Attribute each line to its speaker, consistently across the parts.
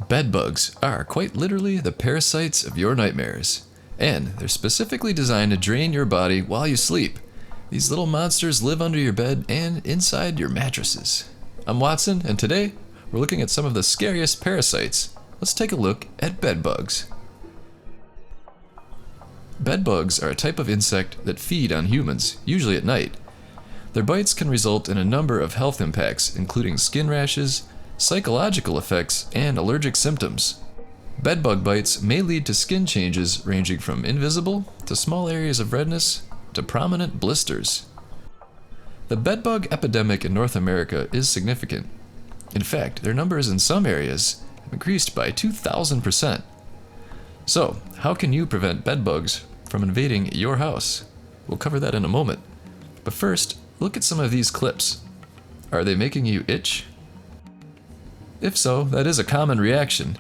Speaker 1: Bedbugs are quite literally the parasites of your nightmares, and they're specifically designed to drain your body while you sleep. These little monsters live under your bed and inside your mattresses. I'm Watson, and today we're looking at some of the scariest parasites. Let's take a look at bedbugs. Bedbugs are a type of insect that feed on humans, usually at night. Their bites can result in a number of health impacts, including skin rashes, psychological effects, and allergic symptoms. Bedbug bites may lead to skin changes ranging from invisible to small areas of redness to prominent blisters. The bedbug epidemic in North America is significant. In fact, their numbers in some areas have increased by 2,000%. So, how can you prevent bedbugs from invading your house? We'll cover that in a moment. But first, look at some of these clips. Are they making you itch? If so, that is a common reaction.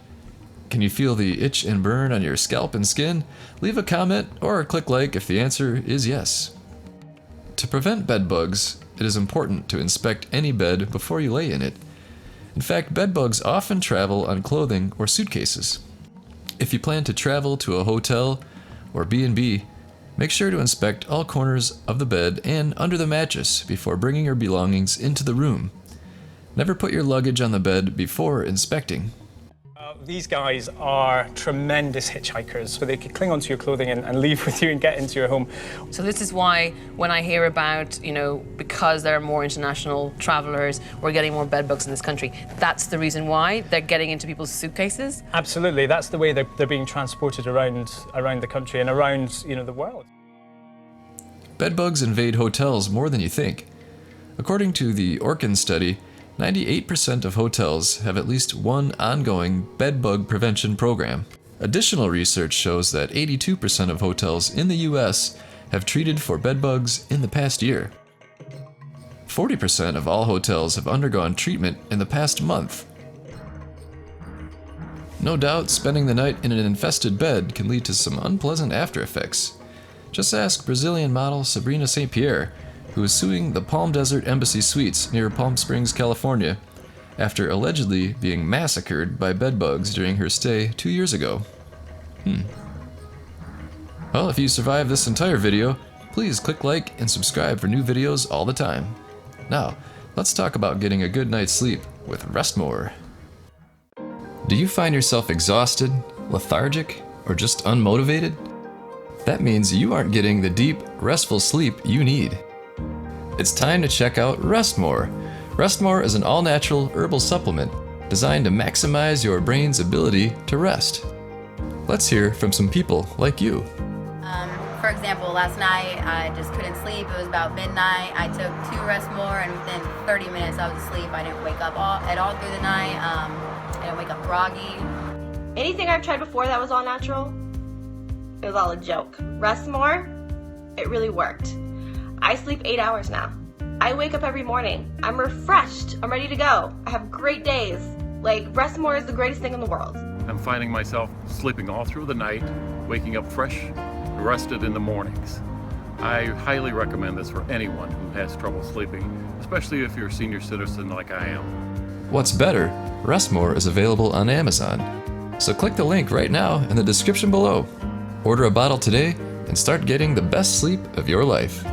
Speaker 1: Can you feel the itch and burn on your scalp and skin? Leave a comment or click like if the answer is yes. To prevent bedbugs, it is important to inspect any bed before you lay in it. In fact, bedbugs often travel on clothing or suitcases. If you plan to travel to a hotel or B&B, make sure to inspect all corners of the bed and under the mattress before bringing your belongings into the room. Never put your luggage on the bed before inspecting.
Speaker 2: These guys are tremendous hitchhikers, so they can cling onto your clothing and leave with you and get into your home.
Speaker 3: So this is why when I hear about, because there are more international travelers, we're getting more bedbugs in this country, that's the reason why they're getting into people's suitcases?
Speaker 2: Absolutely, that's the way they're being transported around the country and around, the world.
Speaker 1: Bedbugs invade hotels more than you think. According to the Orkin study, 98% of hotels have at least one ongoing bedbug prevention program. Additional research shows that 82% of hotels in the US have treated for bedbugs in the past year. 40% of all hotels have undergone treatment in the past month. No doubt, spending the night in an infested bed can lead to some unpleasant after effects. Just ask Brazilian model Sabrina St. Pierre, who is suing the Palm Desert Embassy Suites near Palm Springs, California, after allegedly being massacred by bedbugs during her stay 2 years ago. Well, if you survived this entire video, please click like and subscribe for new videos all the time. Now, let's talk about getting a good night's sleep with Rest More. Do you find yourself exhausted, lethargic, or just unmotivated? That means you aren't getting the deep, restful sleep you need. It's time to check out Rest More. Rest More is an all-natural herbal supplement designed to maximize your brain's ability to rest. Let's hear from some people like you.
Speaker 4: For example, last night I just couldn't sleep. It was about midnight. I took 2 Rest More, and within 30 minutes I was asleep. I didn't wake up at all through the night. I didn't wake up groggy.
Speaker 5: Anything I've tried before that was all natural, it was all a joke. Rest More, it really worked. I sleep 8 hours now. I wake up every morning. I'm refreshed. I'm ready to go. I have great days. Rest More is the greatest thing in the world.
Speaker 6: I'm finding myself sleeping all through the night, waking up fresh, rested in the mornings. I highly recommend this for anyone who has trouble sleeping, especially if you're a senior citizen like I am.
Speaker 1: What's better, Rest More is available on Amazon. So click the link right now in the description below. Order a bottle today and start getting the best sleep of your life.